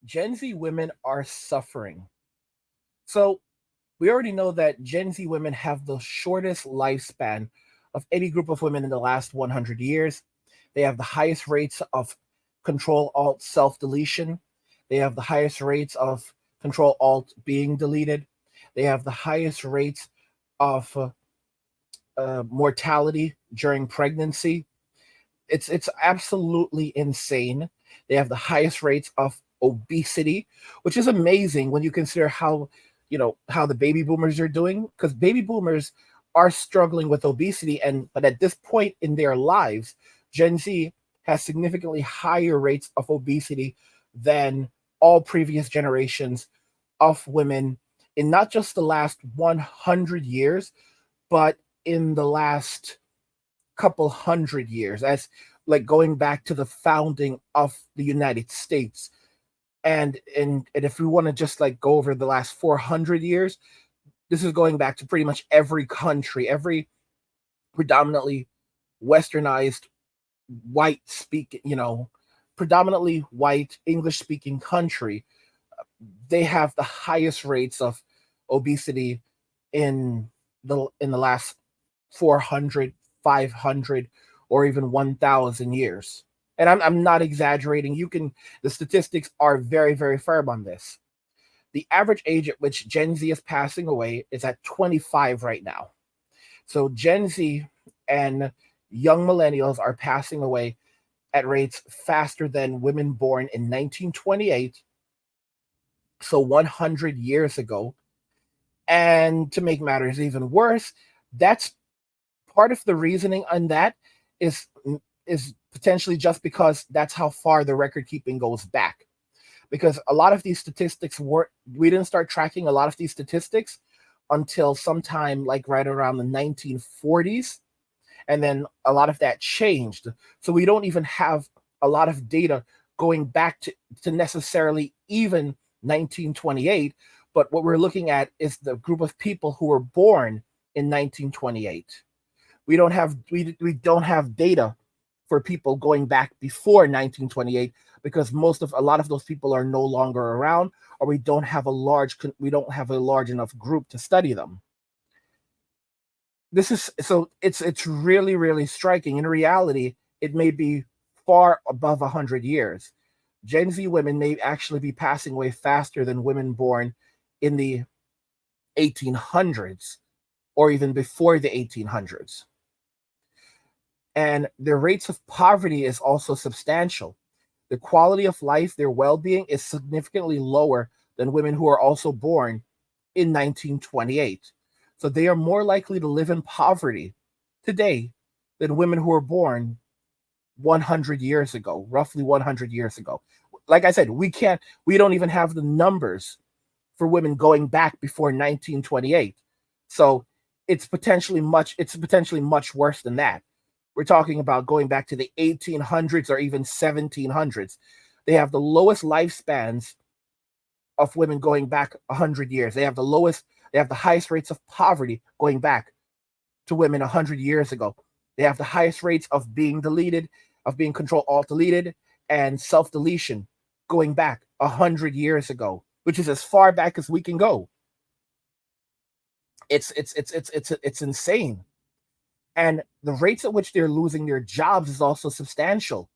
Gen Z women are suffering. So we already know that Gen Z women have the shortest lifespan of any group of women in the last 100 years. They have the highest rates of control alt self deletion. They have the highest rates of control alt being deleted. They have the highest rates of mortality during pregnancy. It's absolutely insane. They have the highest rates of obesity, which is amazing when you consider how how the baby boomers are doing, because baby boomers are struggling with obesity, and but at this point in their lives, Gen Z has significantly higher rates of obesity than all previous generations of women in not just the last 100 years, but in the last couple hundred years, as like going back to the founding of the United States. And if we want to just like go over the last 400 years, this is going back to pretty much every country, every predominantly westernized white speak, predominantly white English speaking country. They have the highest rates of obesity in the last 400, 500, or even 1000 years. And I'm not exaggerating. The statistics are very, very firm on this. The average age at which Gen Z is passing away is at 25 right now. So Gen Z and young millennials are passing away at rates faster than women born in 1928, so 100 years ago. And to make matters even worse, that's part of the reasoning on that is is potentially just because that's how far the record keeping goes back. Because a lot of these statistics were we didn't start tracking a lot of these statistics until sometime like right around the 1940s, and then a lot of that changed. So we don't even have a lot of data going back to necessarily even 1928, but what we're looking at is the group of people who were born in 1928. We don't have data for people going back before 1928, because most of a lot of those people are no longer around, or we don't have a large enough group to study them. This is so it's really, really striking. In reality, it may be far above 100 years. Gen Z women may actually be passing away faster than women born in the 1800s, or even before the 1800s. And their rates of poverty is also substantial. The quality of life, their well-being is significantly lower than women who are also born in 1928. So they are more likely to live in poverty today than women who were born 100 years ago, roughly 100 years ago. Like I said, we don't even have the numbers for women going back before 1928. So it's potentially much worse than that. We're talking about going back to the 1800s or even 1700s. They have the lowest lifespans of women going back 100 years. They have the highest rates of poverty going back to women 100 years ago. They have the highest rates of being deleted, of being control alt deleted, and self deletion going back 100 years ago, which is as far back as we can go. It's insane. And the rates at which they're losing their jobs is also substantial.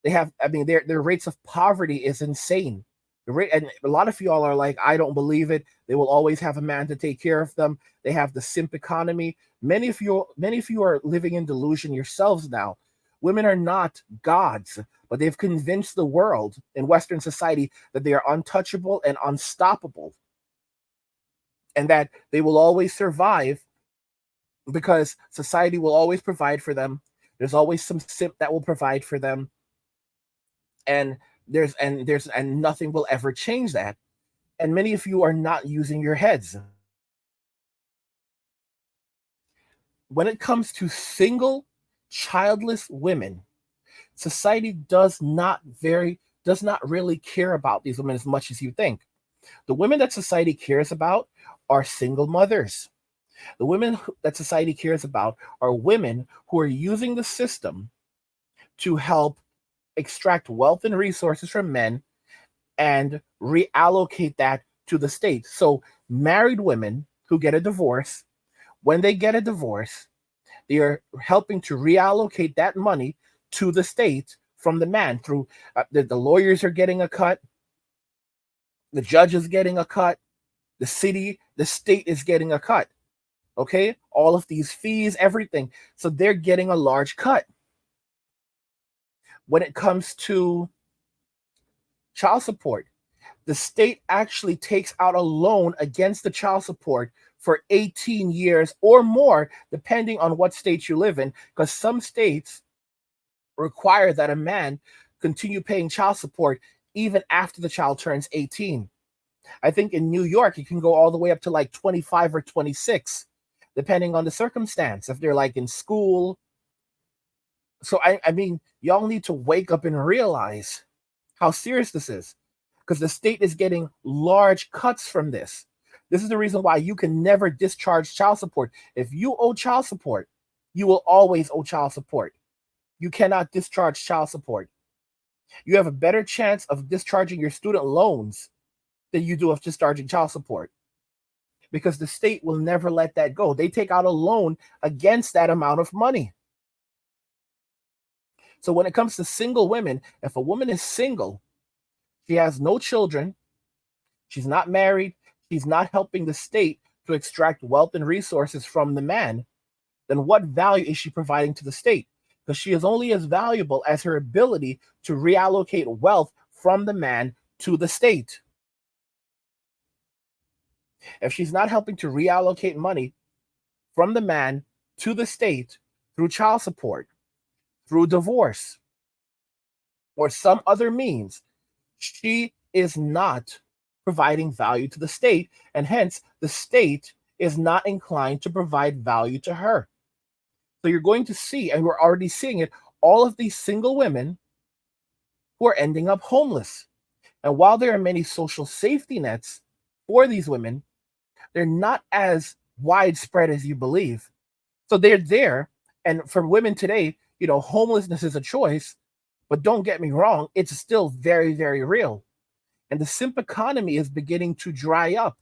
Their rates of poverty is insane. And a lot of y'all are like, I don't believe it. They will always have a man to take care of them. They have the simp economy. Many of you are living in delusion yourselves now. Women are not gods, but they've convinced the world in Western society that they are untouchable and unstoppable, and that they will always survive because society will always provide for them. There's always some simp that will provide for them, and and nothing will ever change that. And many of you are not using your heads. When it comes to single childless women, society does not really care about these women as much as you think. The women that society cares about are single mothers. That society cares about are women who are using the system to help extract wealth and resources from men, and reallocate that to the state. So married women who get a divorce, when they get a divorce, they are helping to reallocate that money to the state from the man through the lawyers are getting a cut, the judge is getting a cut, the city, the state is getting a cut. Okay, all of these fees, everything. So they're getting a large cut. When it comes to child support, the state actually takes out a loan against the child support for 18 years or more, depending on what state you live in, because some states require that a man continue paying child support even after the child turns 18. I think in New York, it can go all the way up to like 25 or 26, depending on the circumstance. If they're like in school. So, I mean, y'all need to wake up and realize how serious this is because the state is getting large cuts from this. This is the reason why you can never discharge child support. If you owe child support, you will always owe child support. You cannot discharge child support. You have a better chance of discharging your student loans than you do of discharging child support because the state will never let that go. They take out a loan against that amount of money. So when it comes to single women, if a woman is single, she has no children, she's not married, she's not helping the state to extract wealth and resources from the man, then what value is she providing to the state? Because she is only as valuable as her ability to reallocate wealth from the man to the state. If she's not helping to reallocate money from the man to the state through child support, through divorce, or some other means, she is not providing value to the state, and hence the state is not inclined to provide value to her. So you're going to see, and we're already seeing it, all of these single women who are ending up homeless. And while there are many social safety nets for these women, they're not as widespread as you believe. So they're there. And for women today, homelessness is a choice, but don't get me wrong, it's still very, very real. And the simp economy is beginning to dry up.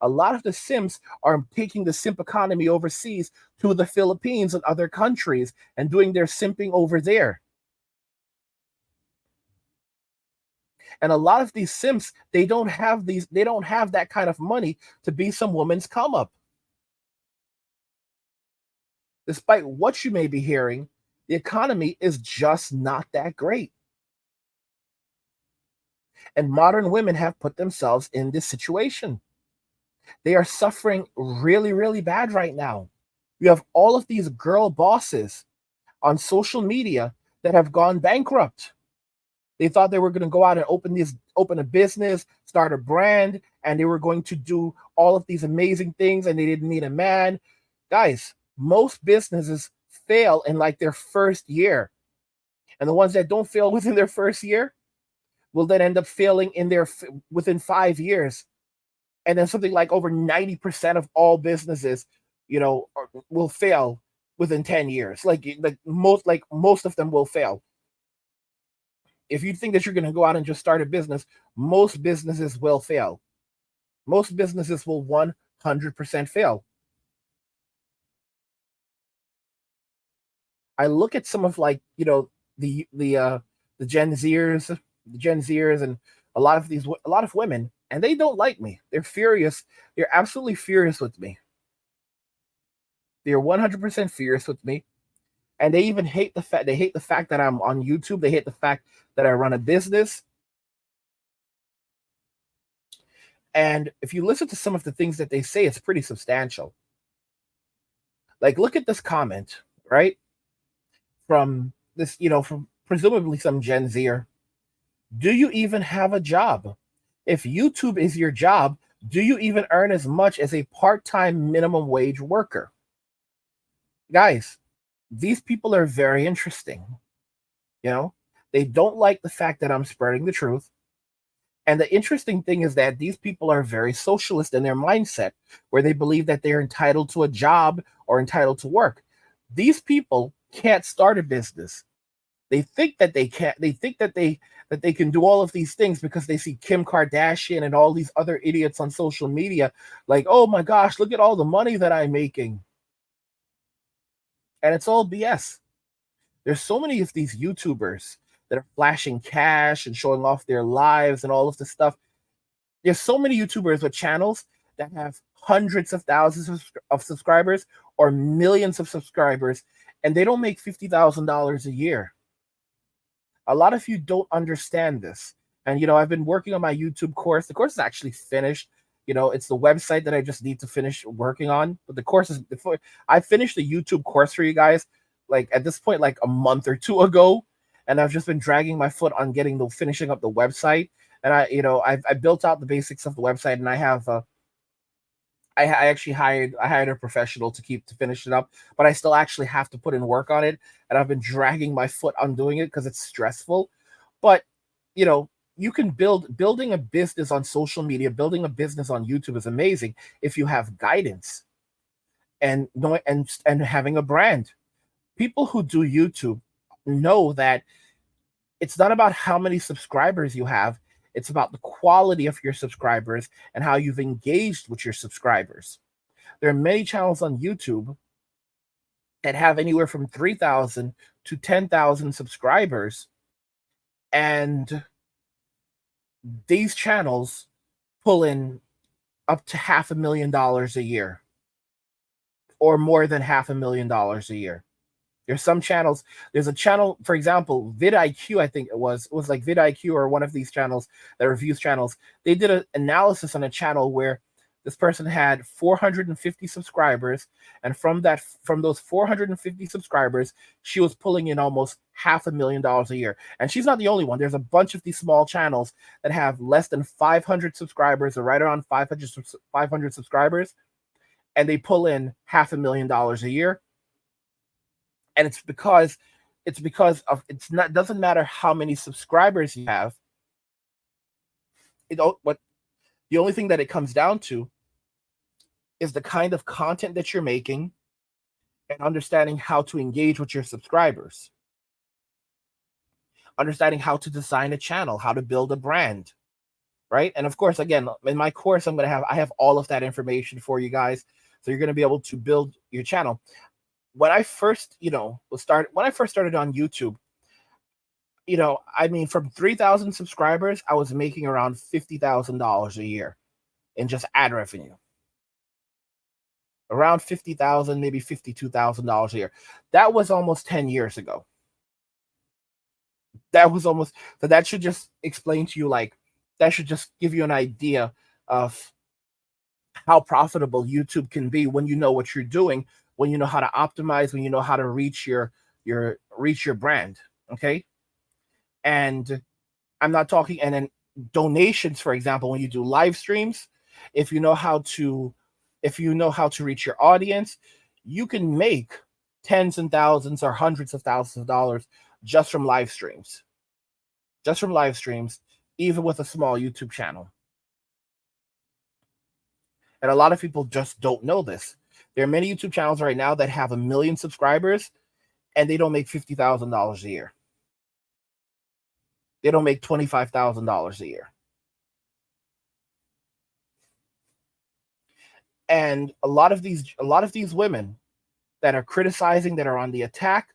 A lot of the simps are taking the simp economy overseas to the Philippines and other countries and doing their simping over there. And a lot of these simps, they don't have that kind of money to be some woman's come up. Despite what you may be hearing, the economy is just not that great. And modern women have put themselves in this situation. They are suffering really, really bad right now. You have all of these girl bosses on social media that have gone bankrupt. They thought they were going to go out and open a business, start a brand, and they were going to do all of these amazing things, and they didn't need a man. Guys, most businesses fail in like their first year. And the ones that don't fail within their first year will then end up failing within 5 years. And then something like over 90% of all businesses, will fail within 10 years. Like most of them will fail. If you think that you're going to go out and just start a business, most businesses will fail. Most businesses will 100% fail. I look at some of the Gen Zers and a lot of women, and they don't like me. They're furious. They're absolutely furious with me. They're 100% furious with me. And they even hate the fact that I'm on YouTube. They hate the fact that I run a business. And if you listen to some of the things that they say, it's pretty substantial. Like, look at this comment, right? From from presumably some Gen Zer. Do you even have a job? If YouTube is your job, do you even earn as much as a part-time minimum wage worker? Guys, these people are very interesting. They don't like the fact that I'm spreading the truth. And the interesting thing is that these people are very socialist in their mindset, where they believe that they're entitled to a job or entitled to work. These people can't start a business. They think that they can't. They think that that they can do all of these things because they see Kim Kardashian and all these other idiots on social media, like, oh my gosh, look at all the money that I'm making. And it's all BS. There's so many of these YouTubers that are flashing cash and showing off their lives and all of this stuff. There's so many YouTubers with channels that have hundreds of thousands of subscribers or millions of subscribers, and they don't make $50,000 a year. A lot of you don't understand this. And, I've been working on my YouTube course. The course is actually finished. It's the website that I just need to finish working on. But the course is before I finished the YouTube course for you guys, like at this point, like a month or two ago. And I've just been dragging my foot on finishing up the website. And I built out the basics of the website, and I have I actually hired a professional to finish it up, but I still actually have to put in work on it, and I've been dragging my foot on doing it because it's stressful. But you know, you can building a business on social media, building a business on YouTube is amazing if you have guidance and knowing and having a brand. People who do YouTube know that it's not about how many subscribers you have, it's about the quality of your subscribers and how you've engaged with your subscribers. There are many channels on YouTube that have anywhere from 3,000 to 10,000 subscribers, and these channels pull in up to $500,000 a year or more than $500,000 a year. There's some channels. There's a channel, for example, vidIQ, I think it was like vidIQ or one of these channels that reviews channels. They did an analysis on a channel where this person had 450 subscribers, and from those 450 subscribers, she was pulling in almost $500,000 a year. And she's not the only one. There's a bunch of these small channels that have less than 500 subscribers or right around 500 subscribers, and they pull in $500,000 a year. And it's because doesn't matter how many subscribers you have. What the only thing that it comes down to is the kind of content that you're making and understanding how to engage with your subscribers, understanding how to design a channel, how to build a brand, right? And of course, again, in my course, I have all of that information for you guys, so you're going to be able to build your channel. When I first, started on YouTube, from 3,000 subscribers, I was making around $50,000 a year in just ad revenue. Around 50,000, maybe $52,000 a year. That was almost 10 years ago. So that should just explain to you, that should just give you an idea of how profitable YouTube can be when you know what you're doing, when you know how to optimize, when you know how to reach your brand. Okay. And I'm not talking, and then donations, for example, when you do live streams, if you know how to reach your audience, you can make tens and thousands or hundreds of thousands of dollars just from live streams. Even with a small YouTube channel. And a lot of people just don't know this. There are many YouTube channels right now that have 1 million subscribers, and they don't make $50,000 a year. They don't make $25,000 a year. And a lot of these women that are criticizing, that are on the attack,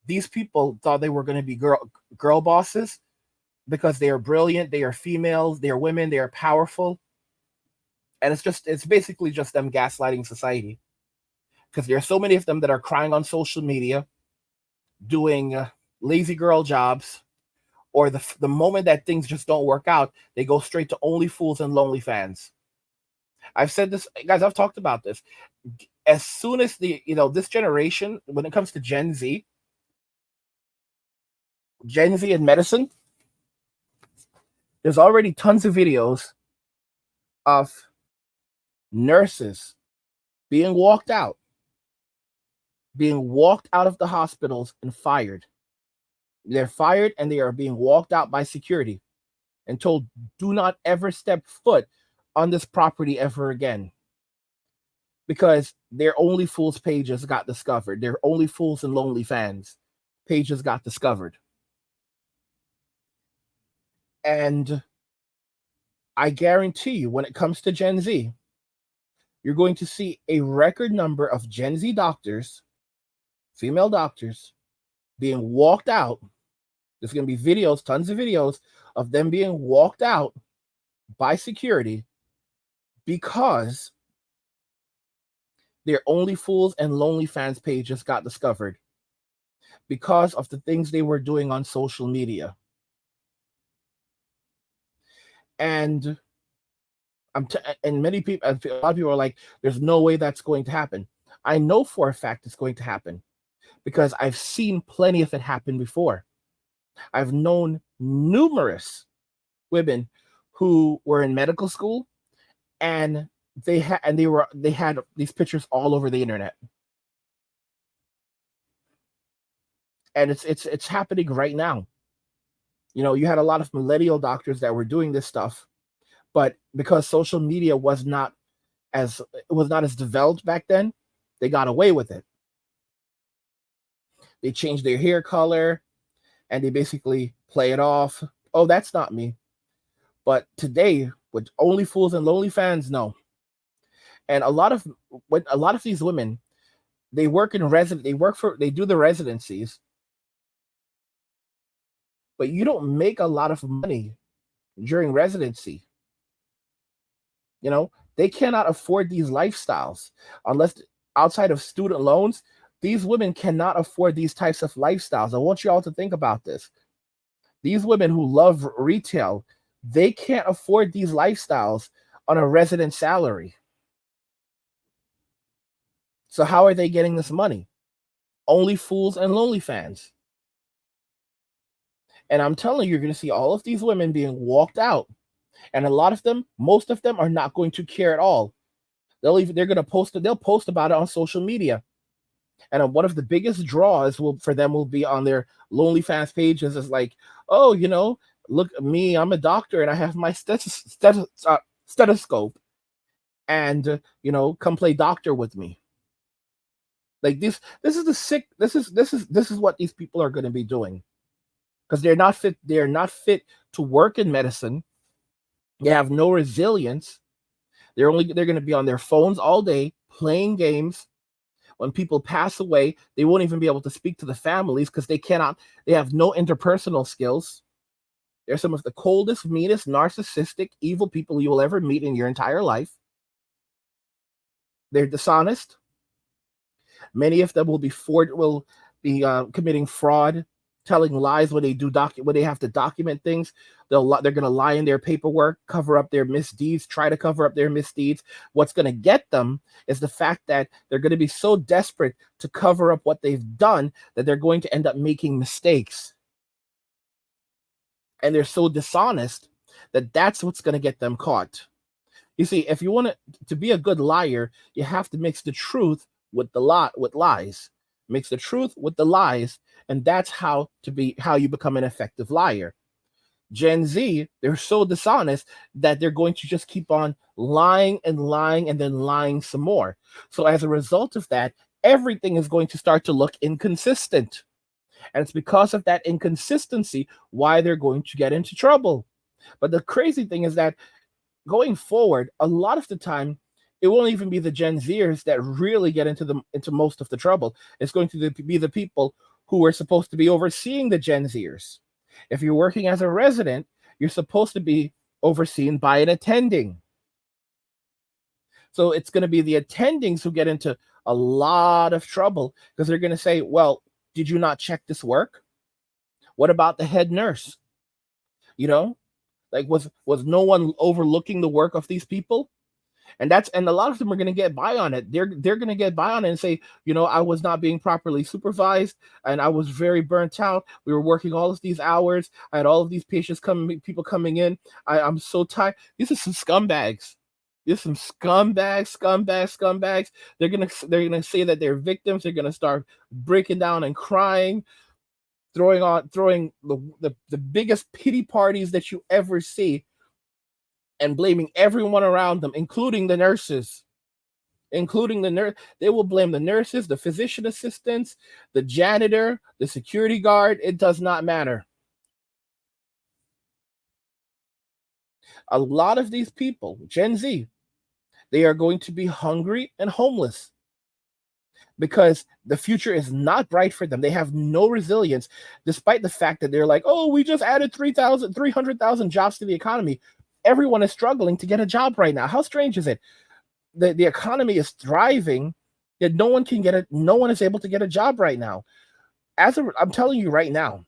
these people thought they were going to be girl bosses because they are brilliant, they are females, they are women, they are powerful. And it's basically just them gaslighting society, because there are so many of them that are crying on social media, doing lazy girl jobs, or the moment that things just don't work out, they go straight to Only Fools and Lonely Fans. I've said this, guys, I've talked about this. As soon as this generation, when it comes to Gen Z in medicine, there's already tons of videos of nurses being walked out of the hospitals and fired. They're fired and they are being walked out by security and told, do not ever step foot on this property ever again, because their Only Fools pages got discovered. Their Only Fools and Lonely Fans pages got discovered. And I guarantee you, when it comes to Gen Z, you're going to see a record number of Gen Z doctors, female doctors, being walked out. There's going to be videos, tons of videos of them being walked out by security because their Only Fools and Lonely Fans pages got discovered because of the things they were doing on social media. And and many people, a lot of people are like, "There's no way that's going to happen." I know for a fact it's going to happen because I've seen plenty of it happen before. I've known numerous women who were in medical school and they had these pictures all over the internet. And it's happening right now. You had a lot of millennial doctors that were doing this stuff, but because social media was not as developed back then, they got away with it. They changed their hair color and they basically play it off. Oh, that's not me. But today, with Only Fools and Lonely Fans, no. And a lot of these women, they do the residencies, but you don't make a lot of money during residency. They cannot afford these lifestyles unless outside of student loans, these women cannot afford these types of lifestyles. I want you all to think about this. These women who love retail, they can't afford these lifestyles on a resident salary. So how are they getting this money? Only Fools and Lonely Fans. And I'm telling you, you're going to see all of these women being walked out. And a lot of them, most of them are not going to care at all. They're going to they'll post about it on social media. And one of the biggest draws for them will be on their Lonely Fans pages is like, oh, look at me, I'm a doctor and I have my stethoscope and, come play doctor with me. Like this is the sick, this is what these people are going to be doing because they're not fit to work in medicine. They have no resilience. They're going to be on their phones all day playing games. When people pass away, they won't even be able to speak to the families because they have no interpersonal skills. They're some of the coldest, meanest, narcissistic, evil people you will ever meet in your entire life. They're dishonest. Many of them will be committing fraud, telling lies when they have to document things. They're going to lie in their paperwork, cover up their misdeeds, try to cover up their misdeeds. What's going to get them is the fact that they're going to be so desperate to cover up what they've done that they're going to end up making mistakes. And they're so dishonest that that's what's going to get them caught. You see, if you want to be a good liar, you have to mix the truth with lies. Mix the truth with the lies, and that's how you become an effective liar. Gen Z, they're so dishonest that they're going to just keep on lying and lying and then lying some more. So as a result of that, everything is going to start to look inconsistent. And it's because of that inconsistency why they're going to get into trouble. But the crazy thing is that going forward, a lot of the time, it won't even be the Gen Zers that really get into most of the trouble. It's going to be the people who are supposed to be overseeing the Gen Zers. If you're working as a resident, you're supposed to be overseen by an attending. So it's going to be the attendings who get into a lot of trouble because they're going to say, well, did you not check this work? What about the head nurse? Like was no one overlooking the work of these people? And a lot of them are going to get by on it. They're going to get by on it and say, I was not being properly supervised and I was very burnt out. We were working all of these hours. I had all of these people coming in. I'm so tired. These are some scumbags. These are some scumbags. They're gonna say that they're victims. They're gonna start breaking down and crying, throwing the biggest pity parties that you ever see and blaming everyone around them, including the nurses. They will blame the nurses, the physician assistants, the janitor, the security guard. It does not matter. A lot of these people, Gen Z, they are going to be hungry and homeless because the future is not bright for them. They have no resilience, despite the fact that they're like, oh, we just added 300,000 jobs to the economy. Everyone is struggling to get a job right now. How strange is it? The economy is thriving, yet no one can get it. No one is able to get a job right now. I'm telling you right now,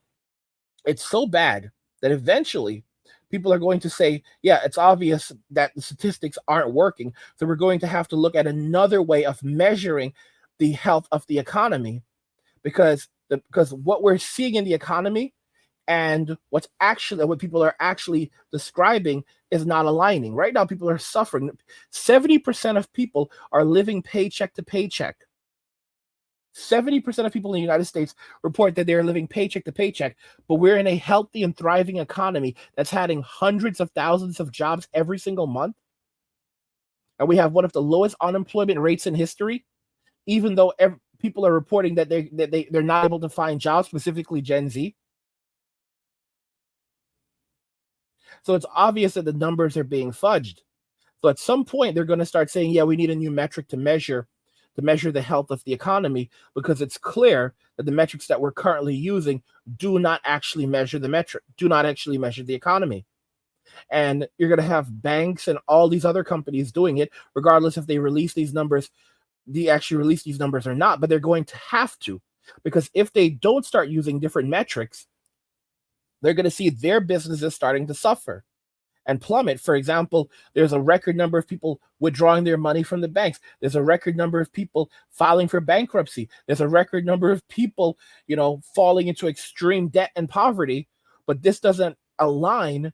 it's so bad that eventually people are going to say, yeah, it's obvious that the statistics aren't working. So we're going to have to look at another way of measuring the health of the economy because what we're seeing in the economy and what people are actually describing is not aligning. Right now, people are suffering. 70% of people are living paycheck to paycheck. 70% of people in the United States report that they're living paycheck to paycheck, but we're in a healthy and thriving economy that's adding hundreds of thousands of jobs every single month. And we have one of the lowest unemployment rates in history, even though people are reporting that they're not able to find jobs, specifically Gen Z. So it's obvious that the numbers are being fudged. So at some point, they're going to start saying, yeah, we need a new metric to measure the health of the economy, because it's clear that the metrics that we're currently using do not actually measure the economy. And you're going to have banks and all these other companies doing it, regardless if they actually release these numbers or not, but they're going to have to, because if they don't start using different metrics, they're going to see their businesses starting to suffer and plummet. For example, there's a record number of people withdrawing their money from the banks. There's a record number of people filing for bankruptcy. There's a record number of people, falling into extreme debt and poverty. But this doesn't align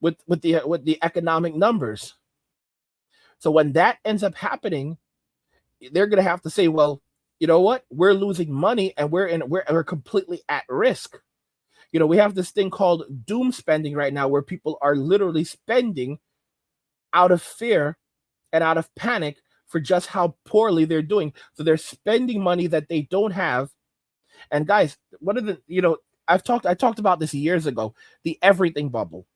with the economic numbers. So when that ends up happening, they're going to have to say, well, you know what? We're losing money and we're completely at risk. We have this thing called doom spending right now, where people are literally spending out of fear and out of panic for just how poorly they're doing. So they're spending money that they don't have. And guys, one of I talked about this years ago, the everything bubble.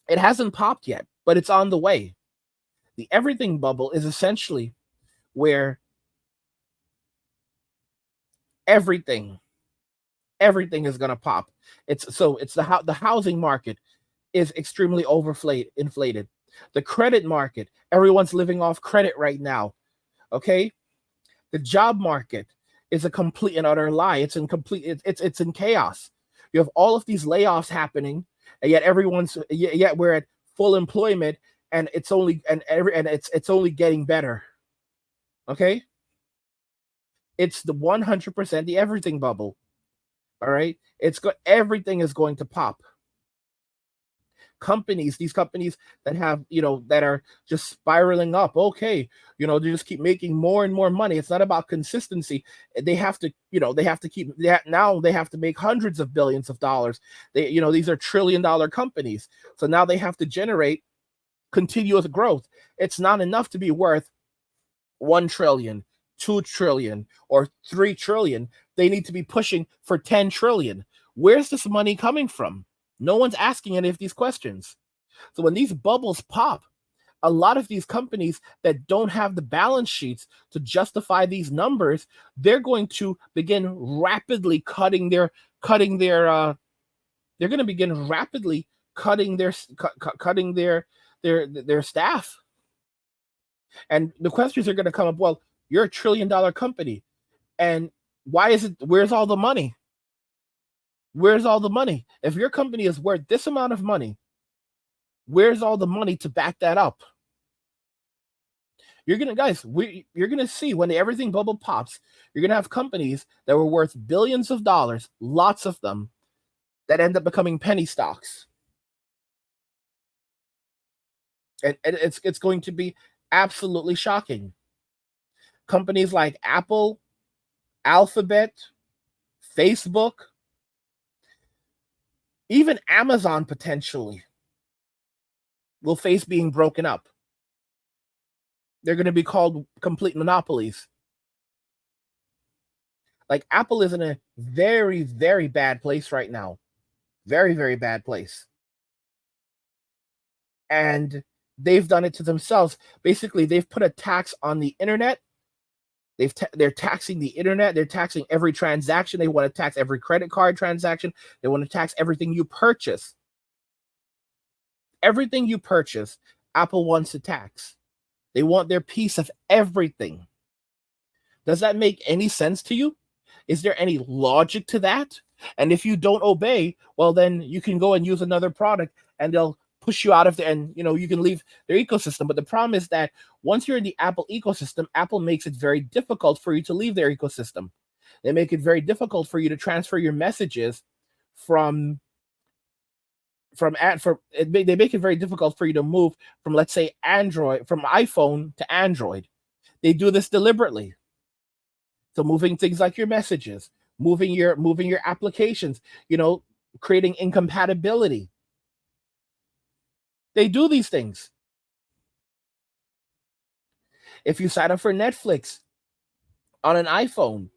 It hasn't popped yet, but it's on the way. The everything bubble is essentially where everything everything is going to pop. It's the housing market is extremely inflated. The credit market, everyone's living off credit right now. Okay, the job market is a complete and utter lie. It's in chaos. You have all of these layoffs happening, and yet we're at full employment, and it's only getting better. Okay, it's the 100% the everything bubble. All right, everything is going to pop. These companies that have, that are just spiraling up. Okay, they just keep making more and more money. It's not about consistency. They have to, keep that. Now they have to make hundreds of billions of dollars. These are trillion-dollar companies. So now they have to generate continuous growth. It's not enough to be worth 1 trillion, 2 trillion, or 3 trillion. They need to be pushing for 10 trillion. Where's this money coming from? No one's asking any of these questions. So when these bubbles pop, a lot of these companies that don't have the balance sheets to justify these numbers, they're going to begin rapidly they're going to begin rapidly cutting their staff. And the questions are going to come up, well, you're a $1 trillion company, and where's all the money? Where's all the money? If your company is worth this amount of money, where's all the money to back that up? You're gonna see when the everything bubble pops, you're gonna have companies that were worth billions of dollars, lots of them, that end up becoming penny stocks. And it's going to be absolutely shocking. Companies like Apple, Alphabet, Facebook, even Amazon potentially will face being broken up. They're going to be called complete monopolies. Like, Apple is in a very, very bad place right now. Very, very bad place. and they've done it to themselves. Basically, they've put a tax on the internet. They're taxing the internet. They're taxing every transaction. They want to tax every credit card transaction. They want to tax everything you purchase. Everything you purchase, Apple wants to tax. They want their piece of everything. Does that make any sense to you? Is there any logic to that? And if you don't obey, well, then you can go and use another product and they'll push you out of there, and you can leave their ecosystem. But the problem is that once you're in the Apple ecosystem, Apple makes it very difficult for you to leave their ecosystem. They make it very difficult for you to transfer your messages from they make it very difficult for you to move from, let's say, from iPhone to Android. They do this deliberately. So moving things like your messages, moving your applications, creating incompatibility. They do these things. If you sign up for Netflix on an iPhone,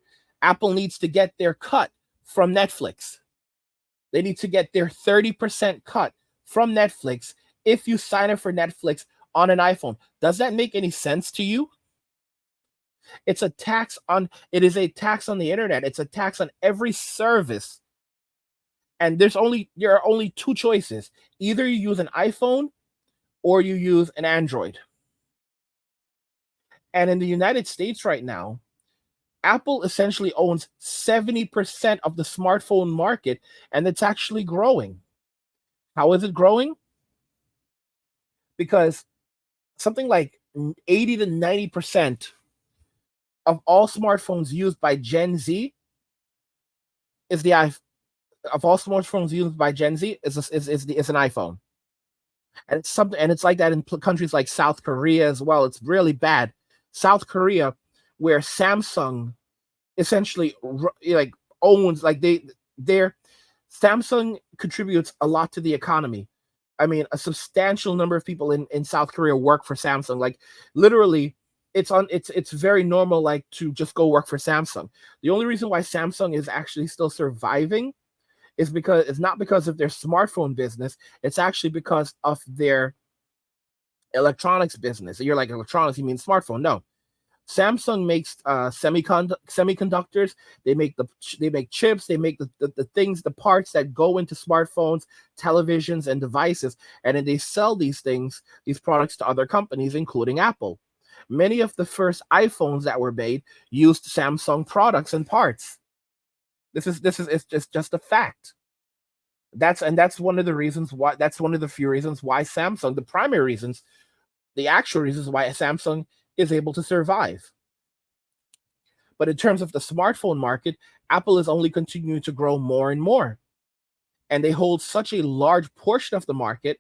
Apple needs to get their cut from Netflix. They need to get their 30% cut from Netflix if you sign up for Netflix on an iPhone. Does that make any sense to you? It is a tax on the internet. It's a tax on every service. And there are only two choices. Either you use an iPhone or you use an Android. And in the United States right now, Apple essentially owns 70% of the smartphone market, and it's actually growing. How is it growing? Because something like 80 to 90% of all smartphones used by Gen Z is an iPhone. And it's like that in countries like South Korea as well. It's really bad. South Korea, where Samsung essentially owns, Samsung contributes a lot to the economy. I mean, a substantial number of people in South Korea work for Samsung. Like, literally, it's very normal, to just go work for Samsung. The only reason why Samsung is actually still surviving is because it's not because of their smartphone business. It's actually because of their electronics business. You're like, electronics, you mean smartphone? No. Samsung makes semiconductors. They make chips. They make the parts that go into smartphones, televisions, and devices, and then they sell these products to other companies, including Apple. Many of the first iPhones that were made used Samsung products and parts. It's just a fact. That's one of the reasons why. That's one of the few reasons why Samsung, the primary reasons, the actual reasons why Samsung is able to survive. But in terms of the smartphone market, Apple is only continuing to grow more and more. And they hold such a large portion of the market,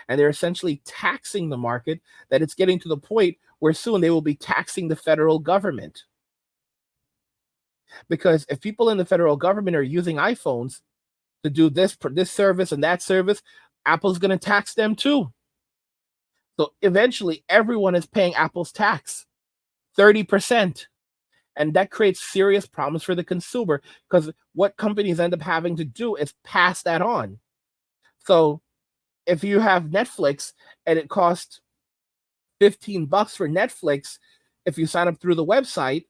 and they're essentially taxing the market, that it's getting to the point where soon they will be taxing the federal government. Because if people in the federal government are using iPhones to do this service and that service, Apple's going to tax them too. So eventually, everyone is paying Apple's tax, 30%. And that creates serious problems for the consumer, because what companies end up having to do is pass that on. So if you have Netflix and it costs $15 for Netflix, if you sign up through the website,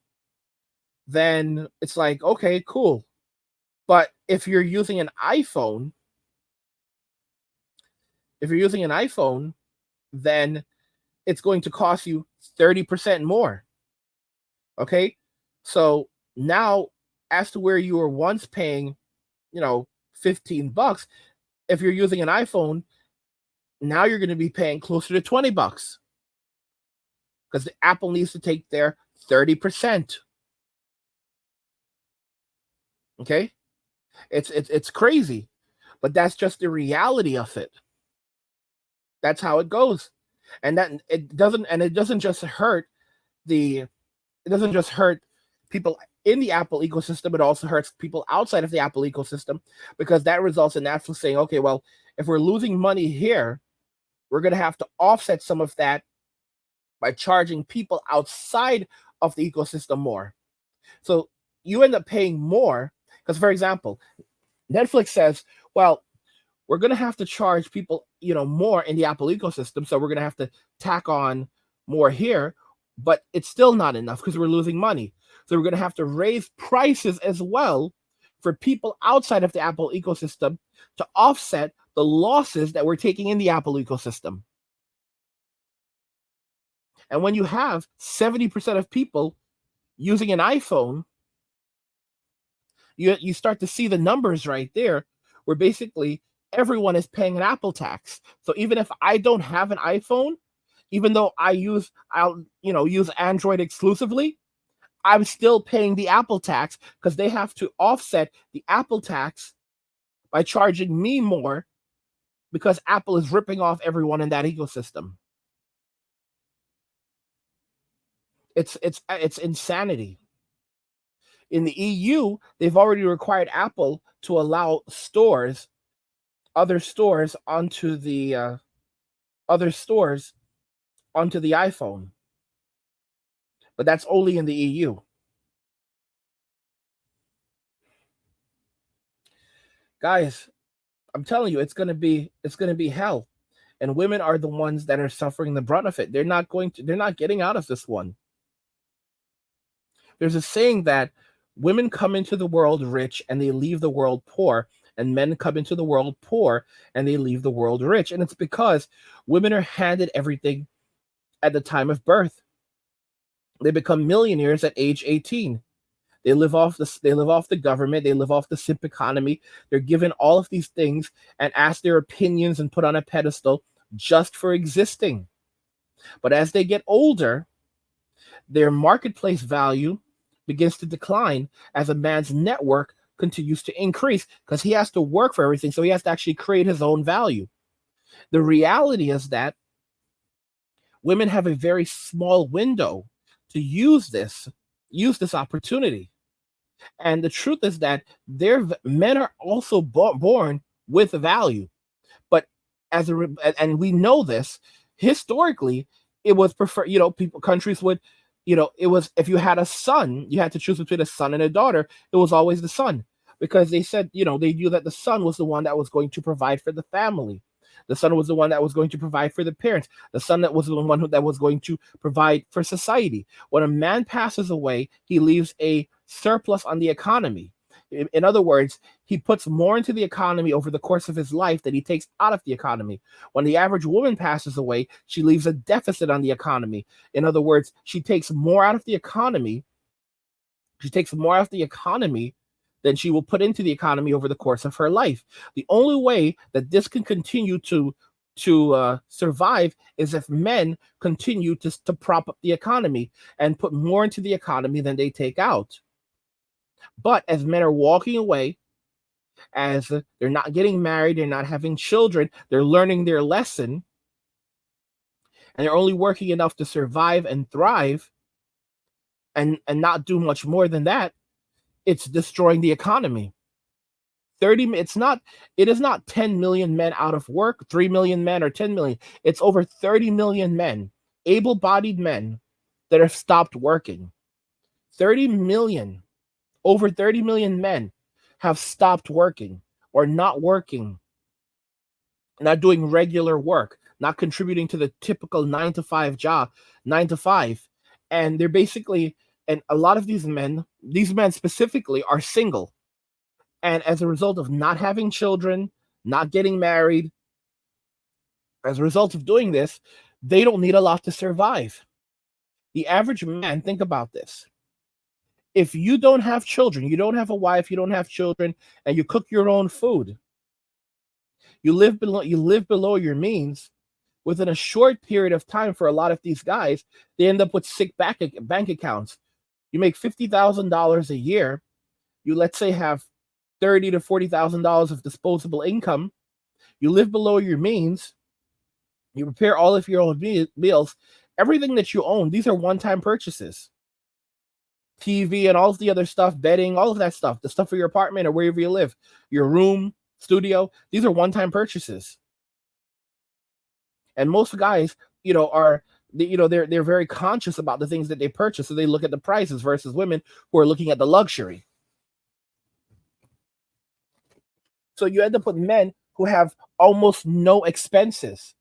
then it's like, okay, cool. But if you're using an iPhone, then it's going to cost you 30% more. Okay? So now, as to where you were once paying, $15, if you're using an iPhone, now you're going to be paying closer to $20, because the Apple needs to take their 30%. Okay? It's crazy, but that's just the reality of it. That's how it goes. And that it doesn't just hurt people in the Apple ecosystem. It also hurts people outside of the Apple ecosystem, because that results in Apple saying, okay, well, if we're losing money here, we're going to have to offset some of that by charging people outside of the ecosystem more. So you end up paying more, because, for example, Netflix says, well, we're going to have to charge people, more in the Apple ecosystem. So we're going to have to tack on more here, but it's still not enough because we're losing money. So we're going to have to raise prices as well for people outside of the Apple ecosystem to offset the losses that we're taking in the Apple ecosystem. And when you have 70% of people using an iPhone, you start to see the numbers right there, where basically everyone is paying an Apple tax. So even if I don't have an iPhone, even though I'll use Android exclusively, I'm still paying the Apple tax because they have to offset the Apple tax by charging me more because Apple is ripping off everyone in that ecosystem. It's insanity. In the EU, they've already required Apple to allow other stores onto the iPhone, but that's only in the EU. Guys, I'm telling you, it's gonna be hell, and women are the ones that are suffering the brunt of it. They're not getting out of this one. There's a saying that women come into the world rich and they leave the world poor, and men come into the world poor and they leave the world rich. And it's because women are handed everything at the time of birth. They become millionaires at age 18. They live off the government, they live off the simp economy. They're given all of these things and asked their opinions and put on a pedestal just for existing. But as they get older, their marketplace value begins to decline as a man's network continues to increase because he has to work for everything. So he has to actually create his own value. The reality is that women have a very small window to use this opportunity. And the truth is that men are also born with value. But and we know this historically, it was preferred. People countries would, it was, if you had a son, you had to choose between a son and a daughter. It was always the son, because they said, they knew that the son was the one that was going to provide for the family. The son was the one that was going to provide for the parents. The son that was the one that was going to provide for society. When a man passes away, he leaves a surplus on the economy. In other words, he puts more into the economy over the course of his life than he takes out of the economy. When the average woman passes away, she leaves a deficit on the economy. In other words, she takes more out of the economy. She takes more out of the economy than she will put into the economy over the course of her life. The only way that this can continue to survive is if men continue to prop up the economy and put more into the economy than they take out. But as men are walking away, as they're not getting married, they're not having children, they're learning their lesson, and they're only working enough to survive and thrive, and not do much more than that, it's destroying the economy. 30 it is not 10 million men out of work, 3 million men or 10 million. It's over 30 million men, able-bodied men, that have stopped working. 30 million, over 30 million men have stopped working, or not working, not doing regular work, not contributing to the typical 9 to 5 job, 9 to 5. And they're basically, and a lot of these men specifically, are single. And as a result of not having children, not getting married, as a result of doing this, they don't need a lot to survive. The average man, think about this. If you don't have children, you don't have a wife, you don't have children, and you cook your own food, you live below your means, within a short period of time, for a lot of these guys, they end up with sick bank accounts. You make $50,000 a year, you, let's say, have $30,000 to $40,000 of disposable income, you live below your means, you prepare all of your own meals, everything that you own, these are one-time purchases. TV and all of the other stuff, bedding, all of that stuff, the stuff for your apartment or wherever you live, your room, studio, these are one-time purchases. And most guys, they're very conscious about the things that they purchase, so they look at the prices, versus women who are looking at the luxury. So you end up with men who have almost no expenses.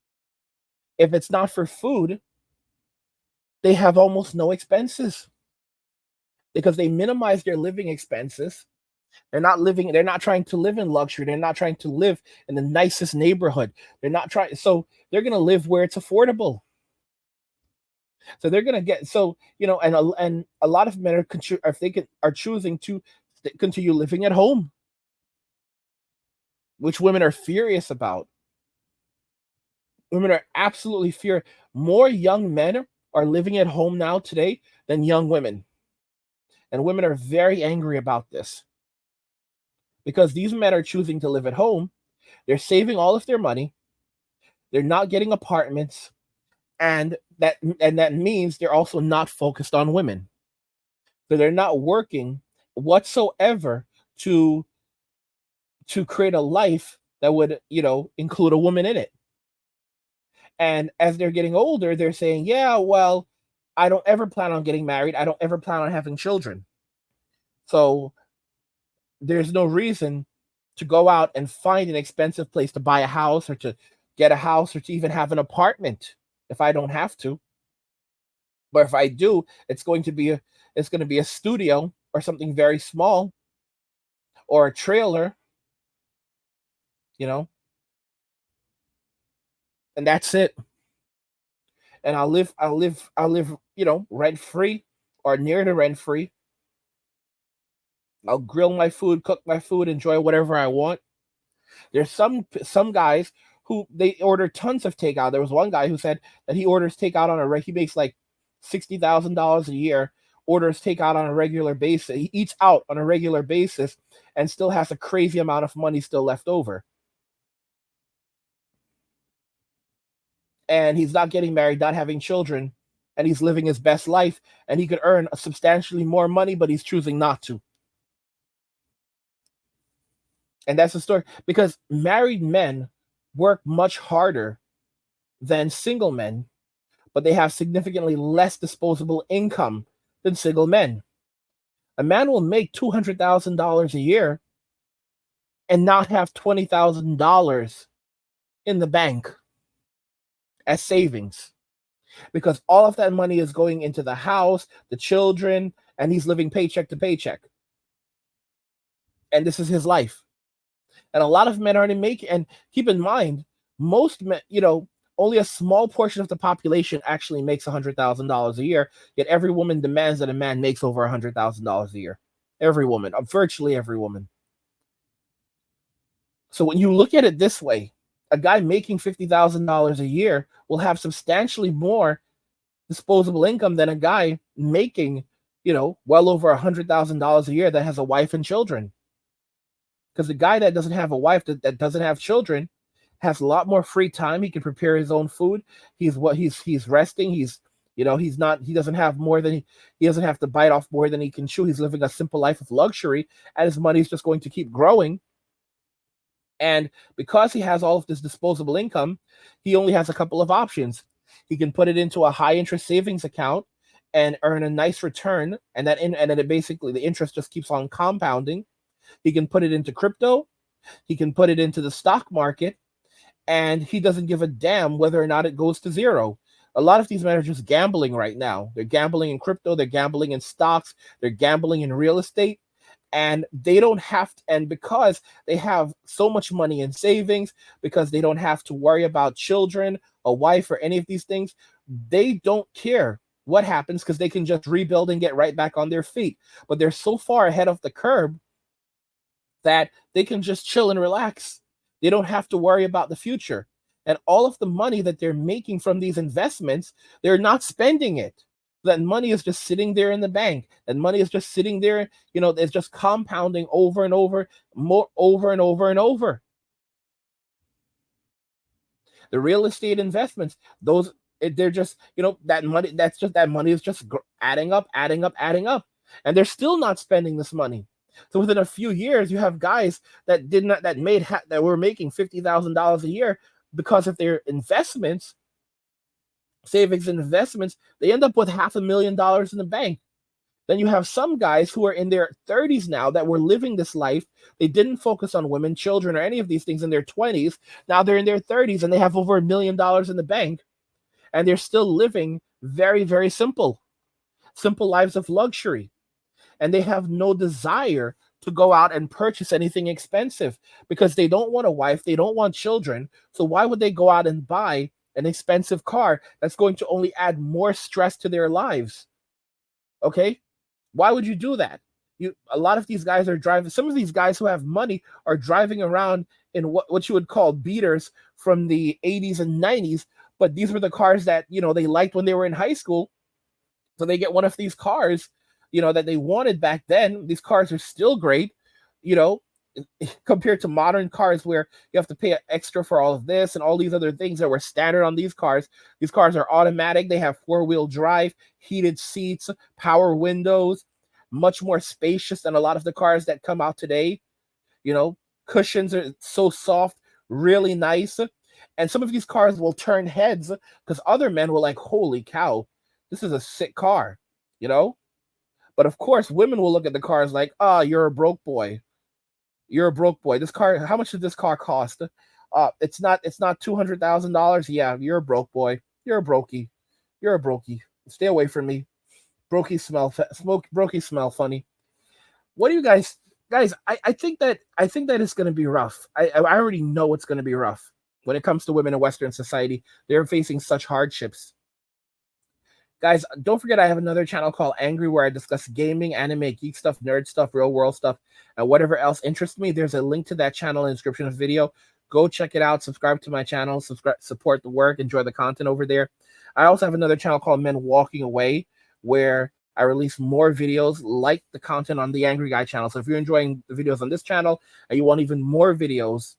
If it's not for food, they have almost no expenses because they minimize their living expenses. They're not trying to live in luxury. They're not trying to live in the nicest neighborhood. They're not trying, so they're going to live where it's affordable. So they're going to get, so, and a lot of men are choosing to continue living at home, which women are furious about. Women are absolutely furious. More young men are living at home now today than young women. And women are very angry about this because these men are choosing to live at home. They're saving all of their money. They're not getting apartments, and that means they're also not focused on women. So they're not working whatsoever to create a life that would, include a woman in it. And as they're getting older, they're saying, "Yeah, well, I don't ever plan on getting married. I don't ever plan on having children. So there's no reason to go out and find an expensive place to buy a house or to get a house or to even have an apartment if I don't have to. But if I do, it's going to be a studio or something very small or a trailer, you know, and that's it. And I'll live, rent free or near to rent free. I'll grill my food, cook my food, enjoy whatever I want. There's some guys who they order tons of takeout. There was one guy who said that he orders takeout he makes like $60,000 a year, orders takeout on a regular basis. He eats out on a regular basis and still has a crazy amount of money still left over. And he's not getting married, not having children, and he's living his best life, and he could earn substantially more money, but he's choosing not to. And that's the story because married men work much harder than single men, but they have significantly less disposable income than single men. A man will make $200,000 a year and not have $20,000 in the bank as savings because all of that money is going into the house, the children, and he's living paycheck to paycheck. And this is his life. And a lot of men aren't making, and keep in mind, most men, only a small portion of the population actually makes $100,000 a year, yet every woman demands that a man makes over $100,000 a year. Every woman, virtually every woman. So when you look at it this way, a guy making $50,000 a year will have substantially more disposable income than a guy making, well over $100,000 a year that has a wife and children. Because the guy that doesn't have a wife, that doesn't have children, has a lot more free time. He can prepare his own food. He's resting. He doesn't have more than he doesn't have to bite off more than he can chew. He's living a simple life of luxury, and his money is just going to keep growing. And because he has all of this disposable income, he only has a couple of options. He can put it into a high interest savings account and earn a nice return, and then it basically the interest just keeps on compounding. He can put it into crypto. He can put it into the stock market, and he doesn't give a damn whether or not it goes to zero. A lot of these men are just gambling right now. They're gambling in crypto. They're gambling in stocks. They're gambling in real estate. And they don't have to, and because they have so much money in savings, because they don't have to worry about children, a wife, or any of these things, they don't care what happens because they can just rebuild and get right back on their feet. But they're so far ahead of the curve that they can just chill and relax. They don't have to worry about the future. And all of the money that they're making from these investments, they're not spending it. That money is just sitting there in the bank. And money is just sitting there, it's just compounding over and over, more over and over and over. The real estate investments, they're just, that money is just adding up, adding up, adding up. And they're still not spending this money. So within a few years, you have guys that that were making $50,000 a year because of their investments, savings and investments. They end up with $500,000 in the bank Then you have some guys who are in their 30s now that were living this life. They didn't focus on women, children, or any of these things in their 20s. Now they're in their 30s and they have over $1 million in the bank, and they're still living very, very simple lives of luxury. And they have no desire to go out and purchase anything expensive because they don't want a wife, they don't want children. So why would they go out and buy an expensive car that's going to only add more stress to their lives? Okay? Why would you do that? A lot of these guys are driving, some of these guys who have money are driving around in what you would call beaters from the 80s and 90s, but these were the cars that, they liked when they were in high school. So they get one of these cars, that they wanted back then. These cars are still great, you know, compared to modern cars where you have to pay extra for all of this and all these other things that were standard on these cars. These cars are automatic. They have four-wheel drive, heated seats, power windows, much more spacious than a lot of the cars that come out today. You know, cushions are so soft, really nice. And some of these cars will turn heads because other men were like, holy cow, this is a sick car, you know? But of course, women will look at the cars like, oh, you're a broke boy. You're a broke boy. This car, how much did this car cost? It's not $200,000. Yeah, you're a broke boy. You're a brokey. You're a brokey. Stay away from me. Brokey smell funny. What do you guys? I think that it's gonna be rough. I already know it's gonna be rough when it comes to women in Western society. They're facing such hardships. Guys, don't forget I have another channel called Angry where I discuss gaming, anime, geek stuff, nerd stuff, real world stuff, and whatever else interests me. There's a link to that channel in the description of the video. Go check it out. Subscribe to my channel. Support the work. Enjoy the content over there. I also have another channel called Men Walking Away where I release more videos like the content on the Angry Guy channel. So if you're enjoying the videos on this channel and you want even more videos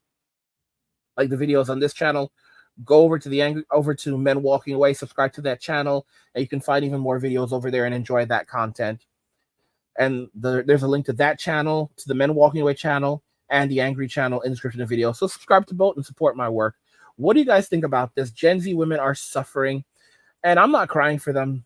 like the videos on this channel, go over to Men Walking Away, subscribe to that channel, and you can find even more videos over there and enjoy that content. And there's a link to that channel, to the Men Walking Away channel, and the Angry channel in the description of the video. So subscribe to both and support my work. What do you guys think about this? Gen Z women are suffering, and I'm not crying for them.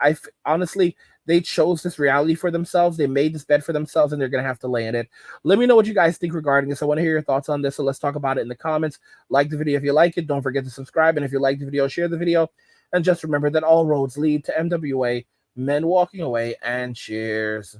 I honestly, they chose this reality for themselves. They made this bed for themselves, and they're going to have to lay in it. Let me know what you guys think regarding this. I want to hear your thoughts on this, so let's talk about it in the comments. Like the video if you like it. Don't forget to subscribe, and if you like the video, share the video. And just remember that all roads lead to MWA, Men Walking Away, and cheers.